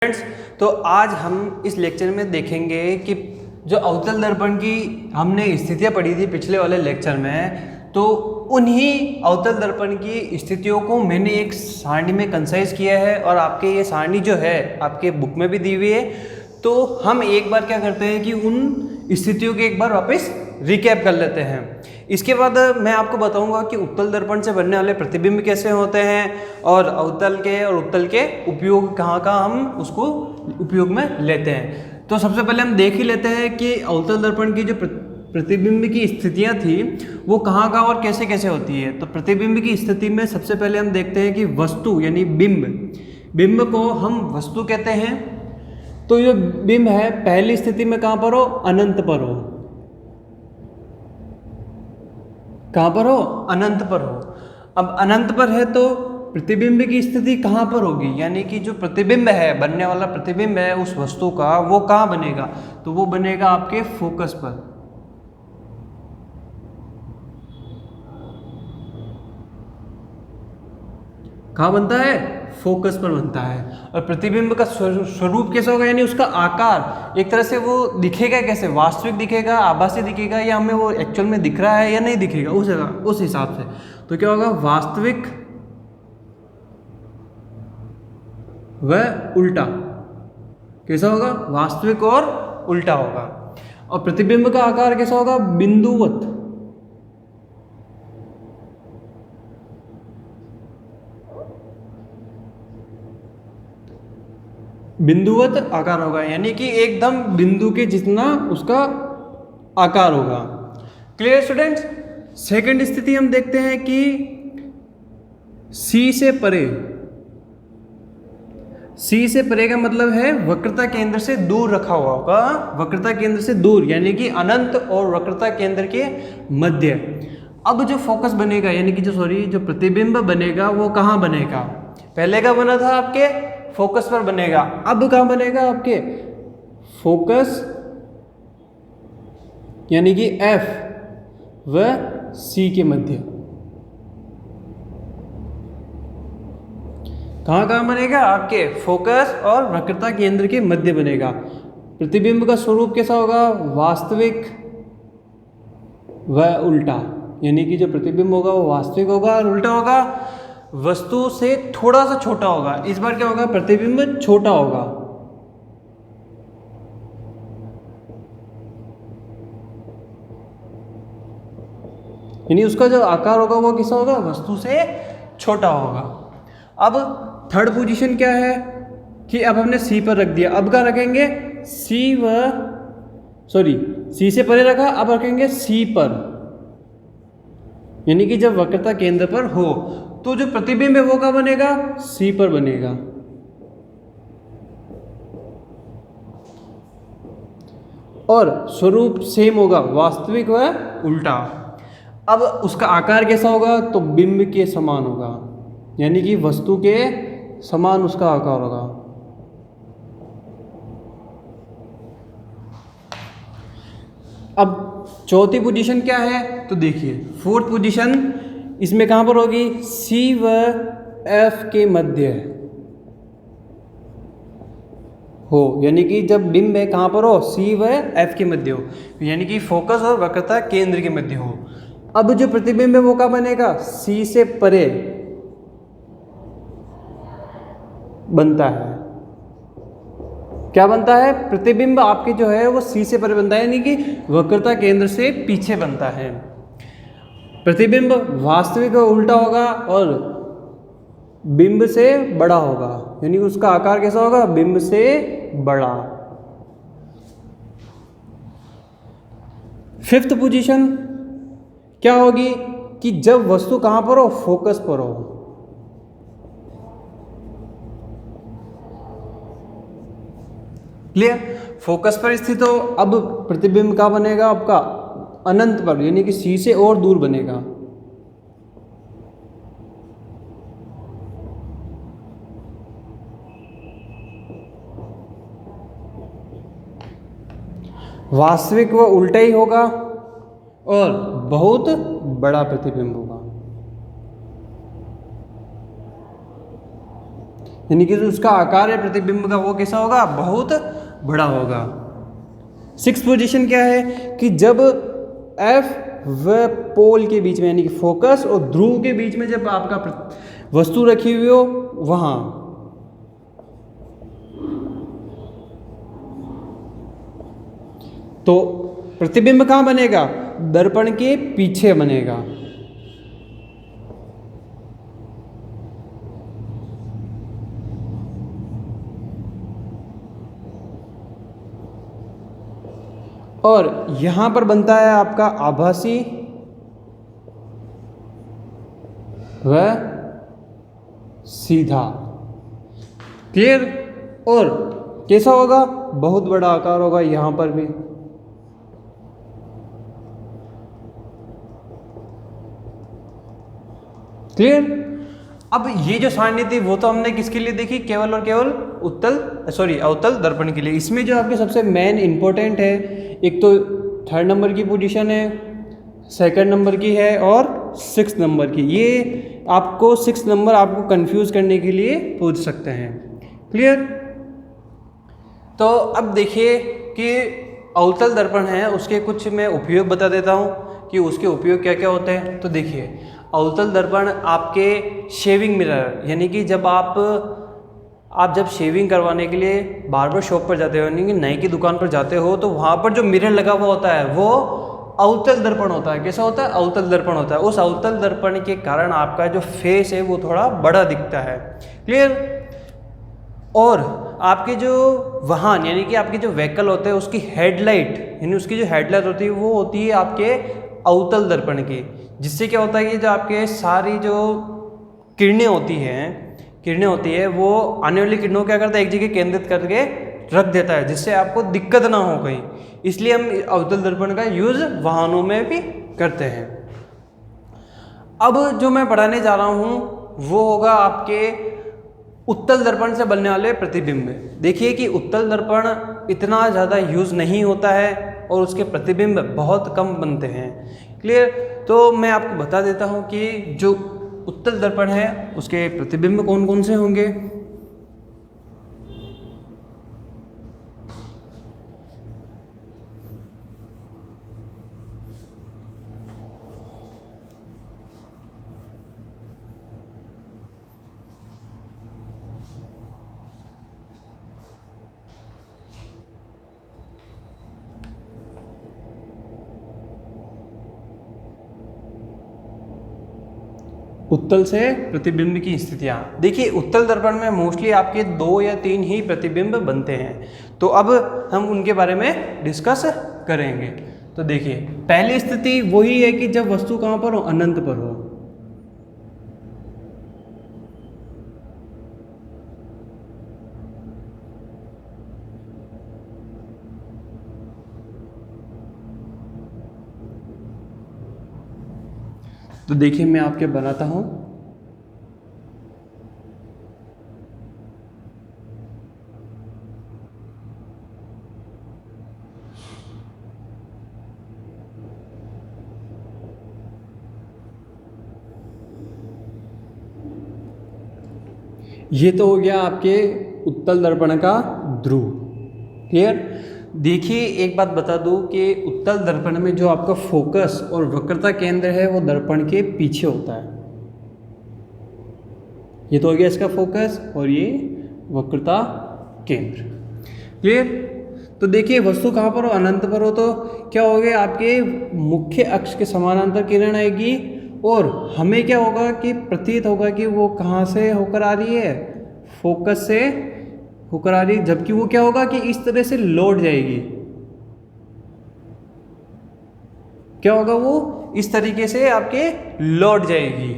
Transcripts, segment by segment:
Friends, तो आज हम इस लेक्चर में देखेंगे कि जो अवतल दर्पण की हमने स्थितियाँ पढ़ी थी पिछले वाले लेक्चर में, तो उन्हीं अवतल दर्पण की स्थितियों को मैंने एक सारणी में कंसाइज किया है और आपके ये सारणी जो है आपके बुक में भी दी हुई है। तो हम एक बार क्या करते हैं कि उन स्थितियों के एक बार वापस रिकैप कर लेते हैं। इसके बाद मैं आपको बताऊंगा कि उत्तल दर्पण से बनने वाले प्रतिबिंब कैसे होते हैं और अवतल के और उत्तल के उपयोग कहाँ कहाँ हम उसको उपयोग में लेते हैं। तो सबसे पहले हम देख ही लेते हैं कि अवतल दर्पण की जो प्रतिबिंब की स्थितियाँ थी वो कहाँ कहाँ और कैसे कैसे होती है। तो प्रतिबिंब की स्थिति में सबसे पहले हम देखते हैं कि वस्तु यानी बिंब को हम वस्तु कहते हैं। तो जो बिंब है पहली स्थिति में कहाँ पर हो, अनंत पर हो। कहाँ पर हो, अनंत पर हो। अब अनंत पर है तो प्रतिबिंब की स्थिति कहाँ पर होगी, यानी कि जो प्रतिबिंब है, बनने वाला प्रतिबिंब है उस वस्तु का, वो कहाँ बनेगा, तो वो बनेगा आपके फोकस पर। कहाँ बनता है, फोकस पर बनता है। और प्रतिबिंब का स्वरूप कैसा होगा, यानी उसका आकार एक तरह से वो दिखेगा कैसे, वास्तविक दिखेगा, आभासी दिखेगा, या हमें वो एक्चुअल में दिख रहा है या नहीं दिखेगा, उस हिसाब से। तो क्या होगा, वास्तविक व उल्टा। कैसा होगा, वास्तविक और उल्टा होगा। और प्रतिबिंब का आकार कैसा होगा, बिंदुवत। बिंदुवत आकार होगा, यानी कि एकदम बिंदु के जितना उसका आकार होगा। Clear students. सेकंड स्थिति हम देखते हैं कि सी से परे। सी से परे का मतलब है वक्रता केंद्र से दूर रखा हुआ होगा, वक्रता केंद्र से दूर, यानी कि अनंत और वक्रता केंद्र के मध्य। अब जो फोकस बनेगा, यानी कि जो प्रतिबिंब बनेगा वो कहाँ बनेगा, पहले का बना था आपके फोकस पर बनेगा, अब कहाँ बनेगा, आपके फोकस यानी कि F व C के मध्य। कहाँ बनेगा, आपके फोकस और वक्रता केंद्र के मध्य बनेगा। प्रतिबिंब का स्वरूप कैसा होगा, वास्तविक व उल्टा, यानी कि जो प्रतिबिंब होगा वो वास्तविक होगा और उल्टा होगा, वस्तु से थोड़ा सा छोटा होगा। इस बार क्या होगा, प्रतिबिंब छोटा होगा। यानी उसका जो आकार होगा वो कैसा होगा, वस्तु से छोटा होगा। अब थर्ड पोजीशन क्या है कि अब हमने सी पर रख दिया, अब क्या रखेंगे, सी से परे रखा, अब रखेंगे सी पर, यानी कि जब वक्रता केंद्र पर हो तो जो प्रतिबिंब है वो कहाँ बनेगा, सी पर बनेगा। और स्वरूप सेम होगा, वास्तविक व उल्टा। अब उसका आकार कैसा होगा, तो बिंब के समान होगा, यानी कि वस्तु के समान उसका आकार होगा। अब चौथी पोजीशन क्या है, तो देखिए फोर्थ पोजीशन इसमें कहां पर होगी, सी व एफ के मध्य हो, यानी कि जब बिंब है कहां पर हो, सी व एफ के मध्य हो, यानी कि फोकस और वक्रता केंद्र के मध्य हो। अब जो प्रतिबिंब है वो कहां बनेगा, सी से परे बनता है। क्या बनता है, प्रतिबिंब आपके जो है वो सी से परे बनता है, यानी कि वक्रता केंद्र से पीछे बनता है। प्रतिबिंब वास्तविक उल्टा होगा और बिंब से बड़ा होगा, यानी उसका आकार कैसा होगा, बिंब से बड़ा। फिफ्थ पोजीशन क्या होगी कि जब वस्तु कहां पर हो, फोकस पर हो। क्लियर, फोकस पर स्थित हो। अब प्रतिबिंब का बनेगा आपका अनंत पर, यानी कि सी से और दूर बनेगा। वास्तविक व उल्टा ही होगा और बहुत बड़ा प्रतिबिंब होगा, यानी कि जो उसका आकार है प्रतिबिंब का वो कैसा होगा, बहुत बड़ा होगा। 6th पोजीशन क्या है कि जब एफ व पोल के बीच में यानी कि फोकस और ध्रुव के बीच में जब आपका वस्तु रखी हुई हो वहां, तो प्रतिबिंब कहां बनेगा, दर्पण के पीछे बनेगा। और यहां पर बनता है आपका आभासी व सीधा। क्लियर। और कैसा होगा, बहुत बड़ा आकार होगा यहां पर भी। क्लियर। अब ये जो सारणी थी वो तो हमने किसके लिए देखी, केवल और केवल अवतल दर्पण के लिए। इसमें जो आपके सबसे मेन इंपॉर्टेंट है, एक तो 3rd नंबर की पोजीशन है, 2nd नंबर की है और 6th नंबर की। ये आपको 6th नंबर आपको कंफ्यूज करने के लिए पूछ सकते हैं। क्लियर। तो अब देखिए कि अवतल दर्पण है उसके कुछ मैं उपयोग बता देता हूँ कि उसके उपयोग क्या क्या होते हैं। तो देखिए अवतल दर्पण आपके शेविंग मिरर, यानी कि जब आप जब शेविंग करवाने के लिए बार्बर शॉप पर जाते हो यानी कि नाई की दुकान पर जाते हो, तो वहाँ पर जो मिरर लगा हुआ होता है वो अवतल दर्पण होता है। कैसा होता है, अवतल दर्पण होता है। उस अवतल दर्पण के कारण आपका जो फेस है वो थोड़ा बड़ा दिखता है। क्लियर। और आपके जो वाहन यानी कि आपके जो व्हीकल होते हैं उसकी हेडलाइट, यानी उसकी जो हेडलाइट होती है वो होती है आपके अवतल दर्पण की। जिससे क्या होता है कि जो आपके सारी जो किरणें होती है वो आने वाली किरणों क्या करता है, एक जगह केंद्रित करके रख देता है, जिससे आपको दिक्कत ना हो कहीं। इसलिए हम अवतल दर्पण का यूज वाहनों में भी करते हैं। अब जो मैं पढ़ाने जा रहा हूँ वो होगा आपके उत्तल दर्पण से बनने वाले प्रतिबिंब। देखिए कि उत्तल दर्पण इतना ज़्यादा यूज़ नहीं होता है और उसके प्रतिबिंब बहुत कम बनते हैं। क्लियर। तो मैं आपको बता देता हूँ कि जो उत्तल दर्पण है उसके प्रतिबिंब कौन कौन से होंगे। उत्तल से प्रतिबिंब की स्थितियाँ। देखिए उत्तल दर्पण में मोस्टली आपके 2 या 3 ही प्रतिबिंब बनते हैं। तो अब हम उनके बारे में डिस्कस करेंगे। तो देखिए पहली स्थिति वही है कि जब वस्तु कहाँ पर हो, अनंत पर हो। तो देखिए मैं आपके बनाता हूं। ये तो हो गया आपके उत्तल दर्पण का ध्रुव। क्लियर। देखिए एक बात बता दूं कि उत्तल दर्पण में जो आपका फोकस और वक्रता केंद्र है वो दर्पण के पीछे होता है। ये तो हो गया इसका फोकस और ये वक्रता केंद्र। क्लियर। तो देखिए वस्तु कहाँ पर हो, अनंत पर हो, तो क्या हो गया आपके मुख्य अक्ष के समानांतर किरण आएगी और हमें क्या होगा कि प्रतीत होगा कि वो कहाँ से होकर आ रही है, फोकस से होकर आ रही है, जबकि वो क्या होगा कि इस तरह से लौट जाएगी। क्या होगा, वो इस तरीके से आपके लौट जाएगी।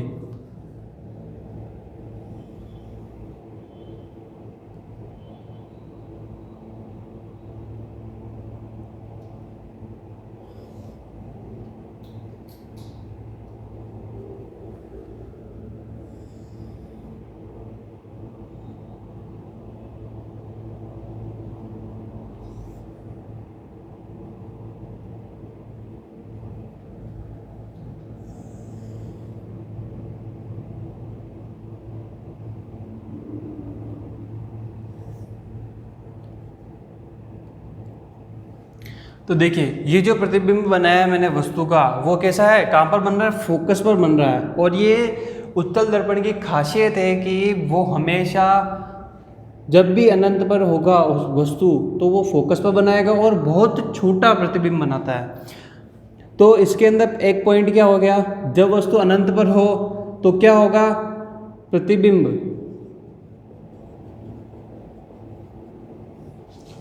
तो देखिए ये जो प्रतिबिंब बनाया है मैंने वस्तु का, वो कैसा है, कहाँ पर बन रहा है, फोकस पर बन रहा है। और ये उत्तल दर्पण की खासियत है कि वो हमेशा जब भी अनंत पर होगा उस वस्तु तो वो फोकस पर बनाएगा और बहुत छोटा प्रतिबिंब बनाता है। तो इसके अंदर एक पॉइंट क्या हो गया, जब वस्तु अनंत पर हो तो क्या होगा, प्रतिबिंब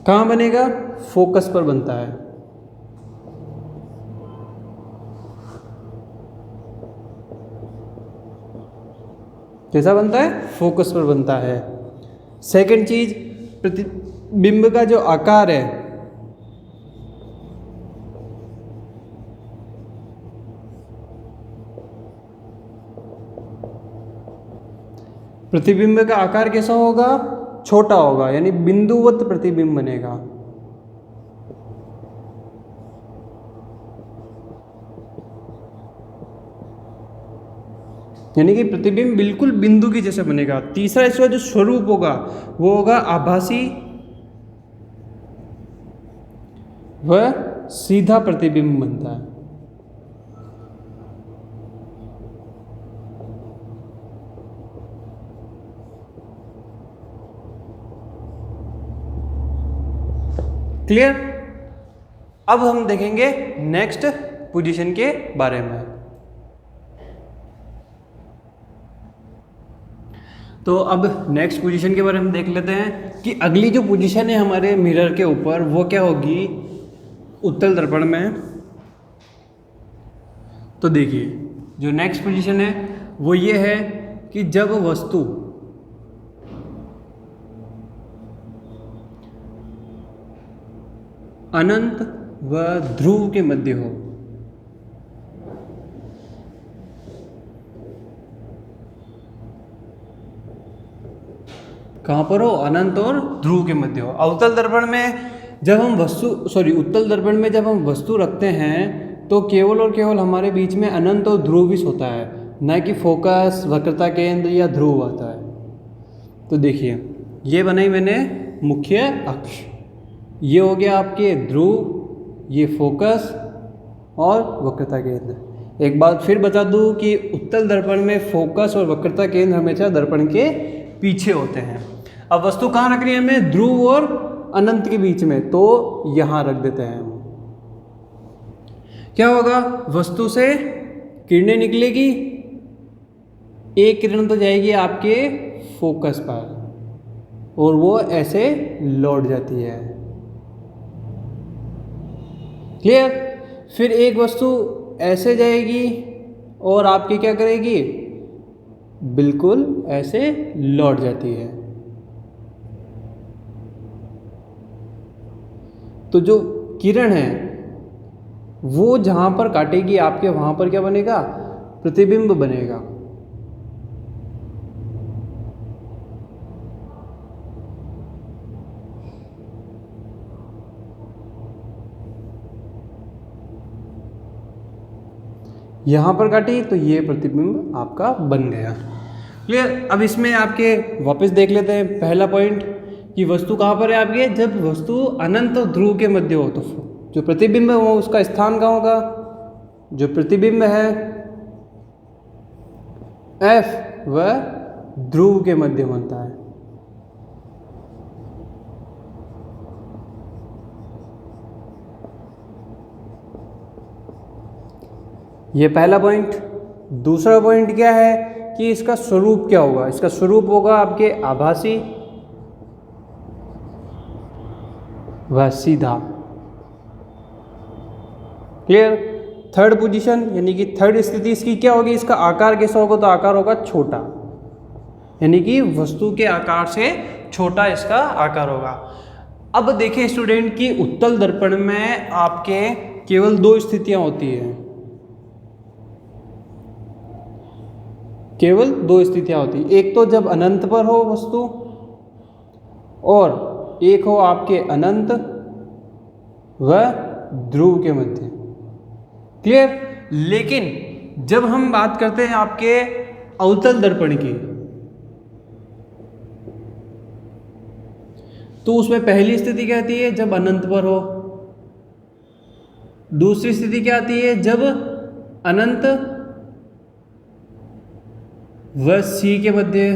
कहाँ बनेगा, फोकस पर बनता है। कैसा बनता है, फोकस पर बनता है। सेकंड चीज, प्रतिबिंब का जो आकार है, प्रतिबिंब का आकार कैसा होगा, छोटा होगा, यानी बिंदुवत प्रतिबिंब बनेगा। यानी कि प्रतिबिंब बिल्कुल बिंदु की जैसे बनेगा। तीसरा इसका जो स्वरूप होगा वो होगा आभासी वह सीधा प्रतिबिंब बनता है। क्लियर। अब हम देखेंगे नेक्स्ट पोजीशन के बारे में। तो अब नेक्स्ट पोजीशन के बारे में देख लेते हैं कि अगली जो पोजीशन है हमारे मिरर के ऊपर वो क्या होगी उत्तल दर्पण में। तो देखिए जो नेक्स्ट पोजीशन है वो ये है कि जब वस्तु अनंत व ध्रुव के मध्य हो। कहाँ पर हो, अनंत और ध्रुव के मध्य हो। अवतल दर्पण में जब हम उत्तल दर्पण में जब हम वस्तु रखते हैं तो केवल और केवल हमारे बीच में अनंत और ध्रुव ही होता है, न कि फोकस, वक्रता केंद्र या ध्रुव आता है। तो देखिए ये बनाई मैंने मुख्य अक्ष, ये हो गया आपके ध्रुव, ये फोकस और वक्रता केंद्र। एक बात फिर बता दूं कि उत्तल दर्पण में फोकस और वक्रता केंद्र हमेशा दर्पण के पीछे होते हैं। अब वस्तु कहाँ रख रही है हमें, ध्रुव और अनंत के बीच में, तो यहाँ रख देते हैं हम। क्या होगा, वस्तु से किरणें निकलेगी, एक किरण तो जाएगी आपके फोकस पर और वो ऐसे लौट जाती है। क्लियर। फिर एक वस्तु ऐसे जाएगी और आपकी क्या करेगी, बिल्कुल ऐसे लौट जाती है। तो जो किरण है वो जहां पर काटेगी आपके, वहां पर क्या बनेगा, प्रतिबिंब बनेगा। यहाँ पर काटी तो ये प्रतिबिंब आपका बन गया। क्लियर। अब इसमें आपके वापस देख लेते हैं पहला पॉइंट कि वस्तु कहाँ पर है आपके, जब वस्तु अनंत और ध्रुव के मध्य हो तो जो प्रतिबिंब है वो उसका स्थान कहाँ होगा, जो प्रतिबिंब है F वह ध्रुव के मध्य बनता है। ये पहला पॉइंट। दूसरा पॉइंट क्या है कि इसका स्वरूप क्या होगा, इसका स्वरूप होगा आपके आभासी व सीधा। क्लियर। थर्ड पोजीशन यानी कि थर्ड स्थिति इसकी क्या होगी, इसका आकार कैसा होगा, तो आकार होगा छोटा, यानी कि वस्तु के आकार से छोटा इसका आकार होगा। अब देखिए स्टूडेंट कि उत्तल दर्पण में आपके केवल दो स्थितियां होती हैं, केवल दो स्थितियां होती हैं। एक तो जब अनंत पर हो वस्तु और एक हो आपके अनंत व ध्रुव के मध्य। क्लियर। लेकिन जब हम बात करते हैं आपके अवतल दर्पण की तो उसमें पहली स्थिति क्या आती है, जब अनंत पर हो, दूसरी स्थिति क्या आती है, जब अनंत व सी के मध्य।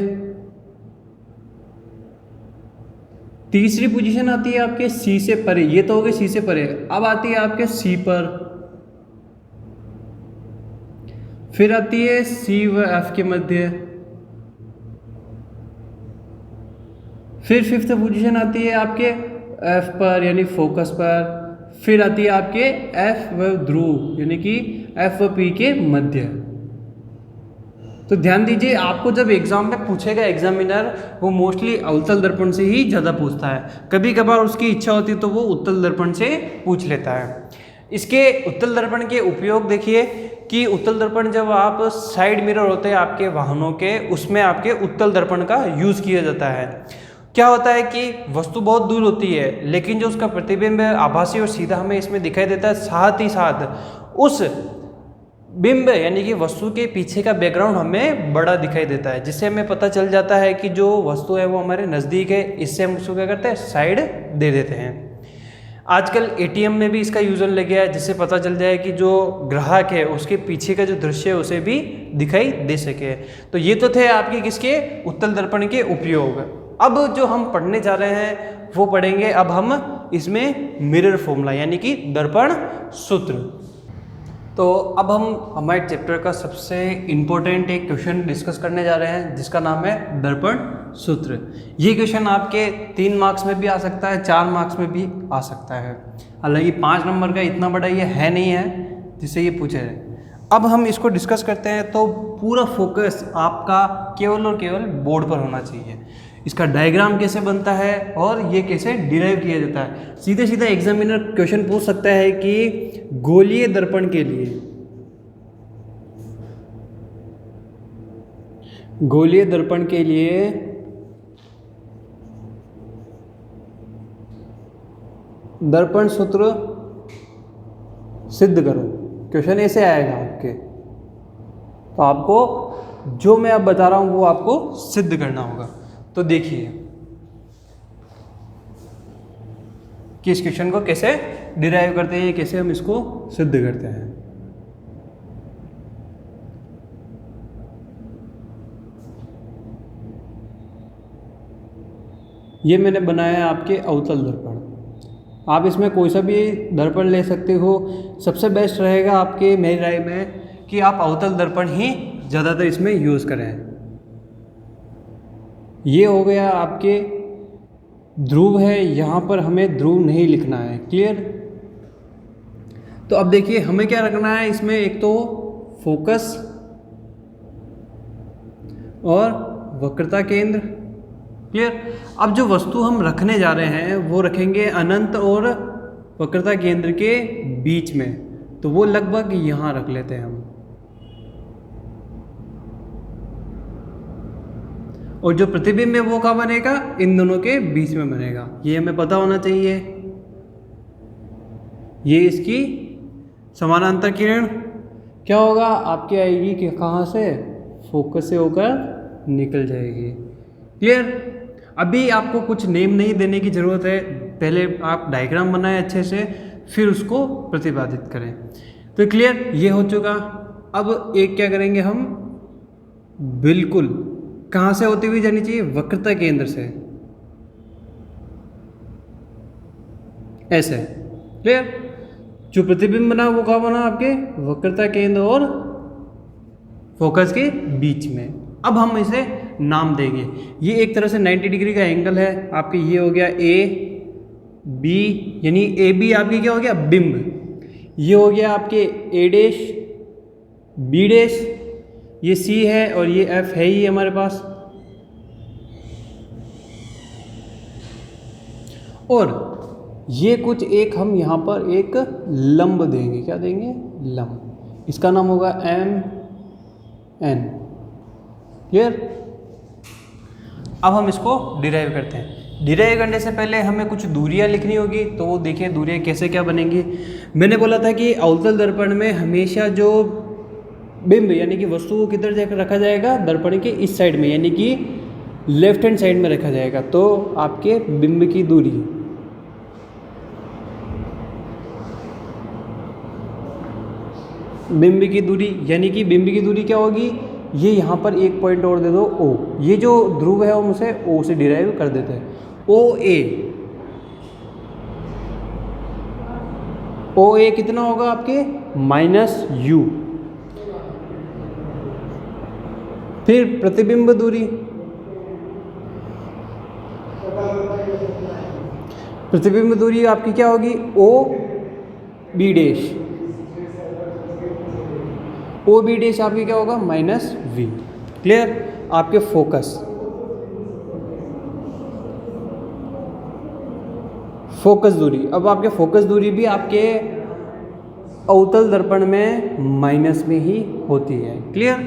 तीसरी पोजीशन आती है आपके सी से परे, ये तो हो गई सी से परे। अब आती है आपके सी पर, फिर आती है सी व एफ के मध्य, फिर फिफ्थ पोजीशन आती है आपके एफ पर यानी फोकस पर, फिर आती है आपके एफ व ध्रुव यानी कि एफ व पी के मध्य। तो ध्यान दीजिए, आपको जब एग्जाम में पूछेगा एग्जामिनर, वो मोस्टली अवतल दर्पण से ही ज़्यादा पूछता है। कभी कभार उसकी इच्छा होती है तो वो उत्तल दर्पण से पूछ लेता है। इसके उत्तल दर्पण के उपयोग देखिए कि उत्तल दर्पण जब आप साइड मिरर होते हैं आपके वाहनों के, उसमें आपके उत्तल दर्पण का यूज़ किया जाता है। क्या होता है कि वस्तु बहुत दूर होती है, लेकिन जो उसका प्रतिबिंब है आभासी और सीधा हमें इसमें दिखाई देता है। साथ ही साथ उस बिंब यानी कि वस्तु के पीछे का बैकग्राउंड हमें बड़ा दिखाई देता है, जिससे हमें पता चल जाता है कि जो वस्तु है वो हमारे नज़दीक है। इससे हम उसको क्या करते हैं, साइड दे देते हैं। आजकल एटीएम में भी इसका यूज़ लग गया है, जिससे पता चल जाए कि जो ग्राहक है उसके पीछे का जो दृश्य है उसे भी दिखाई दे सके। तो ये तो थे आपके किसके, उत्तल दर्पण के उपयोग। अब जो हम पढ़ने जा रहे हैं वो पढ़ेंगे अब हम इसमें मिरर फॉर्मूला यानी कि दर्पण सूत्र। तो अब हम हमारे चैप्टर का सबसे इम्पोर्टेंट एक क्वेश्चन डिस्कस करने जा रहे हैं, जिसका नाम है दर्पण सूत्र। ये क्वेश्चन आपके 3 मार्क्स में भी आ सकता है, 4 मार्क्स में भी आ सकता है। हालांकि 5 नंबर का इतना बड़ा ये है नहीं है जिससे ये पूछे जाए। अब हम इसको डिस्कस करते हैं, तो पूरा फोकस आपका केवल और केवल बोर्ड पर होना चाहिए। इसका डायग्राम कैसे बनता है और ये कैसे डिराइव किया जाता है। सीधे सीधा एग्जामिनर क्वेश्चन पूछ सकता है कि गोलीय दर्पण के लिए, गोलीय दर्पण के लिए दर्पण सूत्र सिद्ध करो। क्वेश्चन ऐसे आएगा आपके, तो आपको जो मैं अब बता रहा हूं वो आपको सिद्ध करना होगा। तो देखिए कि इस क्वेश्चन को कैसे डिराइव करते हैं, कैसे हम इसको सिद्ध करते हैं। ये मैंने बनाया है आपके अवतल दर्पण। आप इसमें कोई सा भी दर्पण ले सकते हो। सबसे बेस्ट रहेगा आपके मेरी राय में कि आप अवतल दर्पण ही ज़्यादातर इसमें यूज़ करें। ये हो गया आपके ध्रुव है, यहाँ पर हमें ध्रुव नहीं लिखना है। क्लियर। तो अब देखिए हमें क्या रखना है इसमें, एक तो फोकस और वक्रता केंद्र। क्लियर। अब जो वस्तु हम रखने जा रहे हैं वो रखेंगे अनंत और वक्रता केंद्र के बीच में, तो वो लगभग यहाँ रख लेते हैं हम। और जो प्रतिबिंब है वो कहाँ बनेगा, इन दोनों के बीच में बनेगा। ये हमें पता होना चाहिए। ये इसकी समानांतर किरण क्या होगा आपके आएगी कि कहाँ से, फोकस से होकर निकल जाएगी। क्लियर। अभी आपको कुछ नेम नहीं देने की ज़रूरत है, पहले आप डायग्राम बनाएं अच्छे से, फिर उसको प्रतिपादित करें। तो क्लियर, ये हो चुका। अब एक क्या करेंगे हम, बिल्कुल कहाँ से होती हुई जानी चाहिए, वक्रता केंद्र से, ऐसे। क्लियर। जो प्रतिबिंब बना वो कहाँ बना आपके, वक्रता केंद्र और फोकस के बीच में। अब हम इसे नाम देंगे। ये एक तरह से 90 डिग्री का एंगल है आपके। ये हो गया ए बी, यानी ए बी आपकी क्या हो गया, बिंब। ये हो गया आपके ए डैश बी डैश, ये सी है और ये एफ है ही हमारे पास। और ये कुछ एक हम यहाँ पर एक लंब देंगे। क्या देंगे, लंब। इसका नाम होगा एम एन। क्लियर। अब हम इसको डिराइव करते हैं। डिराइव करने से पहले हमें कुछ दूरियां लिखनी होगी, तो वो देखिए दूरियां कैसे क्या बनेंगी। मैंने बोला था कि अवतल दर्पण में हमेशा जो बिंब यानी कि वस्तु को किधर जाकर रखा जाएगा, दर्पण के इस साइड में, यानी कि लेफ्ट हैंड साइड में रखा जाएगा। तो आपके बिंब की दूरी बिंब की दूरी, यानी कि बिंब की दूरी क्या होगी, ये यहाँ पर एक पॉइंट और दे दो O, ये जो ध्रुव है हम उसे O से डिराइव कर देते हैं। OA कितना होगा आपके -u। फिर प्रतिबिंब दूरी, प्रतिबिंब दूरी आपकी क्या होगी OB डैश, OB डैश आपकी क्या होगा -v। क्लियर। आपके फोकस दूरी, अब आपके फोकस दूरी भी आपके अवतल दर्पण में माइनस में ही होती है। क्लियर।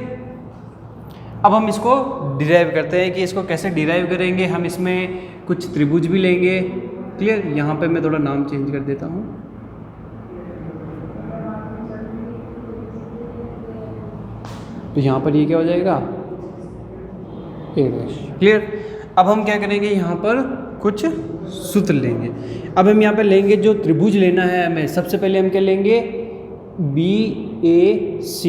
अब हम इसको डिराइव करते हैं कि इसको कैसे डिराइव करेंगे। हम इसमें कुछ त्रिभुज भी लेंगे। क्लियर। यहाँ पे मैं थोड़ा नाम चेंज कर देता हूँ। तो यहाँ पर ये क्या हो जाएगा A डैश। क्लियर। अब हम क्या करेंगे, यहाँ पर कुछ सूत्र लेंगे। अब हम यहाँ पे लेंगे जो त्रिभुज लेना है हमें, सबसे पहले हम क्या लेंगे BAC।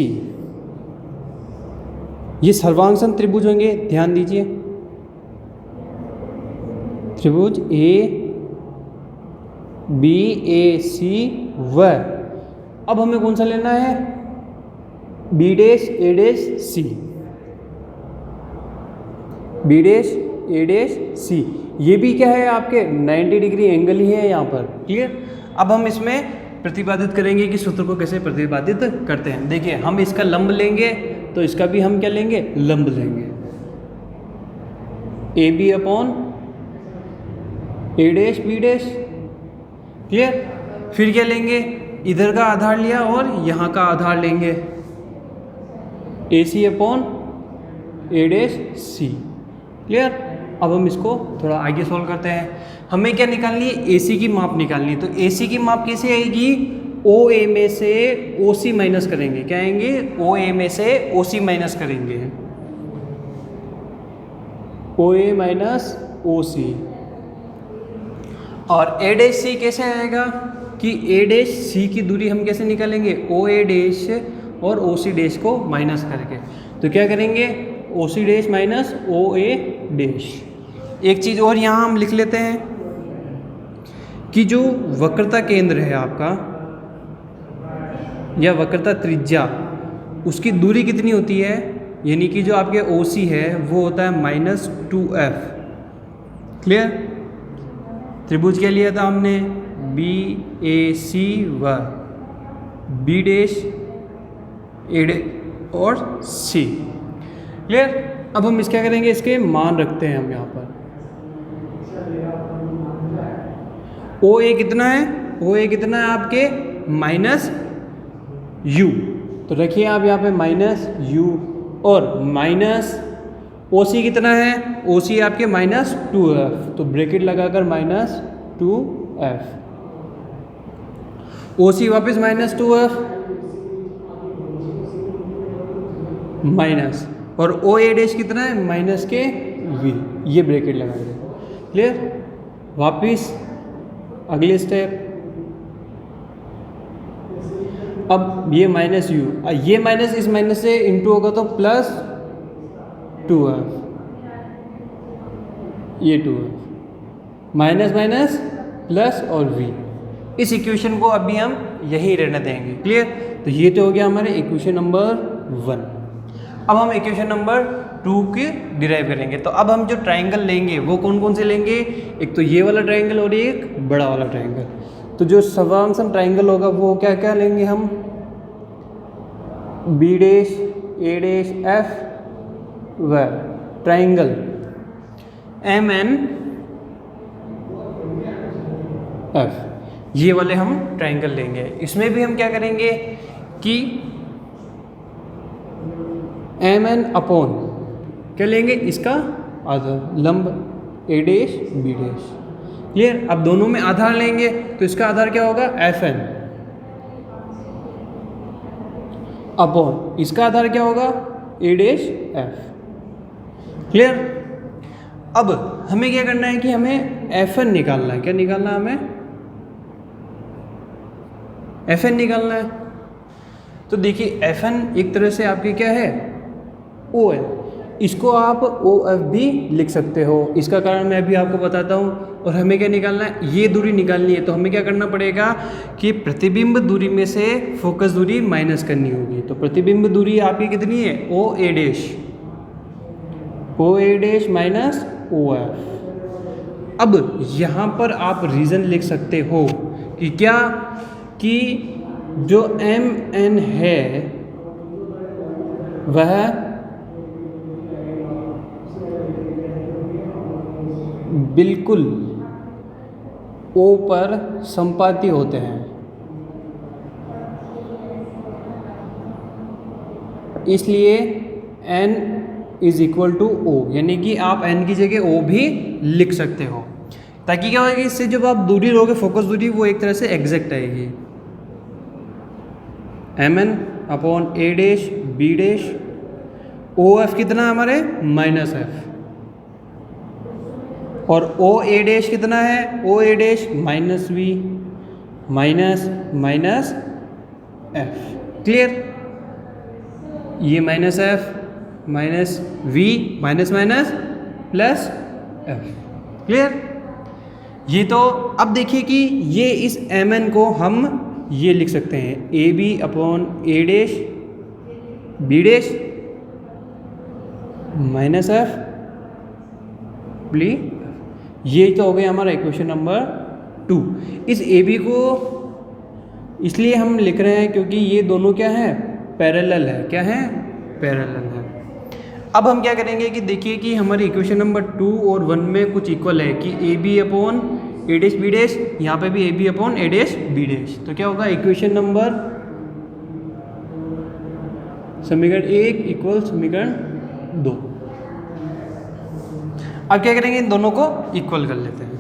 ये सर्वांगसम त्रिभुज होंगे, ध्यान दीजिए। त्रिभुज BAC व अब हमें कौन सा लेना है B dash A dash C, B dash A dash C। ये भी क्या है आपके 90 डिग्री एंगल ही है यहाँ पर। क्लियर। अब हम इसमें प्रतिपादित करेंगे कि सूत्र को कैसे प्रतिपादित करते हैं। देखिए हम इसका लंब लेंगे तो इसका भी हम क्या लेंगे लंब लेंगे, AB upon A dash B dash. Clear. फिर क्या लेंगे, इधर का आधार लिया और यहाँ का आधार लेंगे AC upon A dash C। Clear. अब हम इसको थोड़ा आगे सॉल्व करते हैं। हमें क्या निकालनी है, AC की माप निकालनी है। तो AC की माप कैसे आएगी, OA में से OC माइनस करेंगे। क्या आएंगे, OA में से OC माइनस करेंगे, OA माइनस OC। और A डैश C कैसे आएगा कि A डैश C की दूरी हम कैसे निकालेंगे, OA डैश और OC डैश को माइनस करके। तो क्या करेंगे OC dash minus OA dash. एक चीज़ और यहाँ हम लिख लेते हैं कि जो वक्रता केंद्र है आपका या वक्रता त्रिज्या, उसकी दूरी कितनी होती है, यानी कि जो आपके OC है वो होता है -2f। क्लियर। त्रिभुज क्या लिया था हमने BAC व B डैश A डैश और C। क्लियर। अब हम इस क्या करेंगे, इसके मान रखते हैं हम यहाँ पर। OA कितना है, OA कितना है आपके -u। तो रखिए आप यहाँ पे -u और माइनस OC कितना है, OC आपके -2f। तो ब्रैकेट लगाकर -2f, OC वापस -2f माइनस, और OA डैश कितना है माइनस के v, ये ब्रैकेट लगा दें। क्लियर। वापिस अगले स्टेप, अब ये -u, ये माइनस इस माइनस से इंटू होगा तो +2f, ये 2f, माइनस माइनस प्लस और v। इस इक्वेशन को अभी हम यही रहने देंगे। क्लियर। तो ये तो हो गया हमारे इक्वेशन नंबर 1। अब हम इक्वेशन नंबर 2 की डिराइव करेंगे। तो अब हम जो ट्राइंगल लेंगे वो कौन कौन से लेंगे, एक तो ये वाला ट्राइंगल और एक बड़ा वाला ट्राइंगल। तो जो सर्वांगसम ट्राइंगल होगा वो क्या क्या लेंगे हम, B dash A dash F व ट्राइंगल MNF, ये वाले हम ट्राइंगल लेंगे। इसमें भी हम क्या करेंगे कि MN अपॉन क्या लेंगे, इसका आधार लंब A dash B dash. Clear. अब दोनों में आधार लेंगे तो इसका आधार क्या होगा FN अपॉन इसका आधार क्या होगा A डैश F। क्लियर। अब हमें क्या करना है कि हमें FN निकालना है। क्या निकालना है हमें, FN निकालना है। तो देखिए Fn एक तरह से आपके क्या है, O है, इसको आप OF भी लिख सकते हो। इसका कारण मैं अभी आपको बताता हूँ। और हमें क्या निकालना है, ये दूरी निकालनी है। तो हमें क्या करना पड़ेगा कि प्रतिबिंब दूरी में से फोकस दूरी माइनस करनी होगी। तो प्रतिबिंब दूरी आपकी कितनी है, OA dash, OA dash minus OF। अब यहाँ पर आप रीज़न लिख सकते हो कि क्या, कि जो MN है वह बिल्कुल O पर संपाती होते हैं, इसलिए N is equal to O, यानी कि आप N की जगह O भी लिख सकते हो, ताकि क्या होगा, इससे जब आप दूरी लोगे फोकस दूरी, वो एक तरह से एग्जैक्ट आएगी। MN upon A dash B dash, OF कितना हमारे माइनस F, और OA डैश कितना है, OA dash minus V minus minus F। Clear, ये minus F minus V minus minus plus F। Clear, ये तो अब देखिए कि ये इस MN को हम ये लिख सकते हैं AB upon A dash B dash minus F plea, ये तो हो गया हमारा इक्वेशन नंबर 2। इस AB को इसलिए हम लिख रहे हैं क्योंकि ये दोनों क्या है, पैरेलल है। क्या है, पैरेलल है। अब हम क्या करेंगे कि देखिए कि हमारे इक्वेशन नंबर 2 और 1 में कुछ इक्वल है कि AB upon A dash B dash, यहाँ पे भी AB upon A dash B dash. तो क्या होगा, इक्वेशन नंबर समीकरण 1 इक्वल समीकरण 2। अब क्या करेंगे, इन दोनों को इक्वल कर लेते हैं।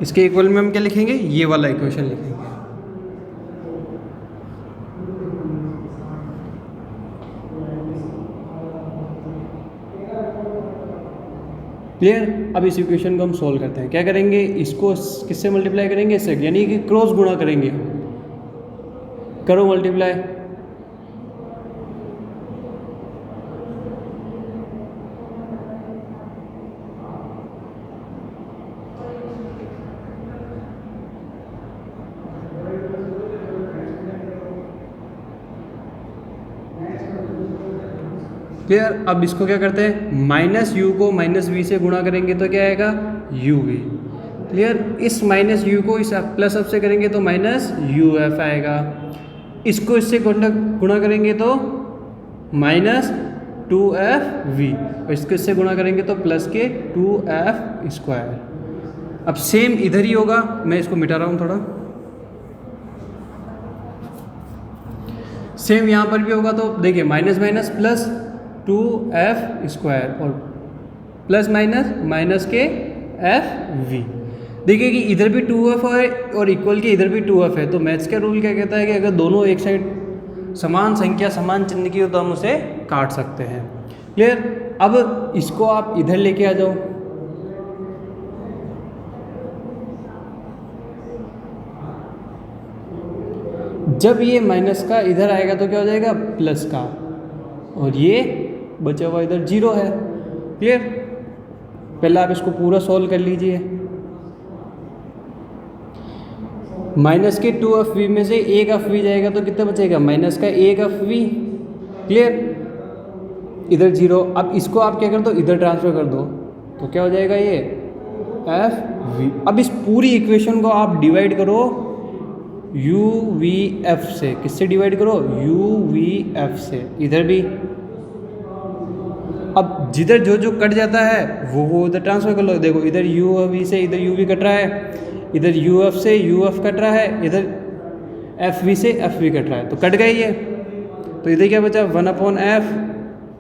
इसके इक्वल में हम क्या लिखेंगे, ये वाला इक्वेशन लिखेंगे। क्लियर, अब इस इक्वेशन को हम सॉल्व करते हैं। क्या करेंगे, इसको किससे मल्टीप्लाई करेंगे, इससे, यानी कि क्रॉस गुणा करेंगे। करो मल्टीप्लाई, क्लियर। अब इसको क्या करते हैं, माइनस यू को माइनस वी से गुणा करेंगे तो क्या आएगा, यू वी। क्लियर, इस माइनस यू को इस प्लस एफ से करेंगे तो माइनस यू एफ आएगा। इसको इससे गुणा करेंगे तो माइनस 2f v, और इसको इससे गुणा करेंगे तो प्लस के 2f स्क्वायर। अब सेम इधर ही होगा, मैं इसको मिटा रहा हूँ थोड़ा। सेम यहाँ पर भी होगा, तो देखिए minus minus plus 2f square और प्लस माइनस माइनस के f v। देखिए कि इधर भी 2f है और इक्वल के इधर भी 2f है। तो मैथ्स का रूल क्या कहता है कि अगर दोनों एक साइड समान संख्या समान चिन्ह की हो तो हम उसे काट सकते हैं। क्लियर, अब इसको आप इधर लेके आ जाओ। जब ये माइनस का इधर आएगा तो क्या हो जाएगा, प्लस का, और ये बचा हुआ इधर 0 है। क्लियर, पहले आप इसको पूरा सॉल्व कर लीजिए। माइनस के 2f में से एक एफ वी जाएगा तो कितना बचेगा, माइनस का एक एफ वी। क्लियर, इधर 0। अब इसको आप क्या कर दो, इधर ट्रांसफर कर दो तो क्या हो जाएगा, ये एफ वी। अब इस पूरी इक्वेशन को आप डिवाइड करो यू वी एफ से। किससे डिवाइड करो, यू वी एफ से। इधर भी अब जिधर जो जो कट जाता है वो उधर ट्रांसफर कर लो। देखो इधर यू वी से इधर यू वी कट रहा है, इधर यू एफ से यू एफ कट रहा है, इधर एफ वी से एफ वी कट रहा है, तो कट गई है। तो इधर क्या बचा, 1/f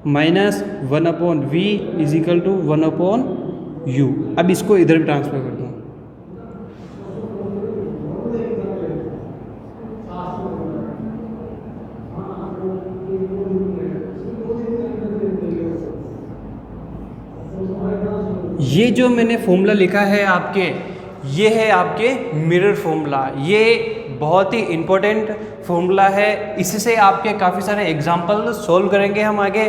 minus 1/v is equal to 1/u। अब इसको इधर भी ट्रांसफर कर दो। ये जो मैंने फॉर्मूला लिखा है आपके, ये है आपके मिरर फॉर्मूला। ये बहुत ही इम्पोर्टेंट फॉर्मूला है, इससे आपके काफ़ी सारे एग्जाम्पल सोल्व करेंगे हम आगे।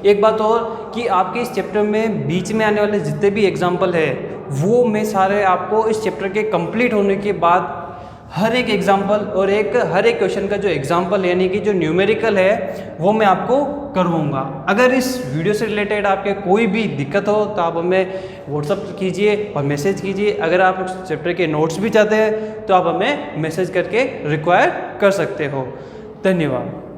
एक बात और कि आपके इस चैप्टर में बीच में आने वाले जितने भी एग्जाम्पल है वो मैं सारे आपको इस चैप्टर के कंप्लीट होने के बाद हर एक एग्जाम्पल और हर एक क्वेश्चन का जो एग्जाम्पल यानी कि जो न्यूमेरिकल है वो मैं आपको करवाऊँगा। अगर इस वीडियो से रिलेटेड आपके कोई भी दिक्कत हो तो आप हमें व्हाट्सअप कीजिए और मैसेज कीजिए। अगर आप उस चैप्टर के नोट्स भी चाहते हैं तो आप हमें मैसेज करके रिक्वायर कर सकते हो। धन्यवाद।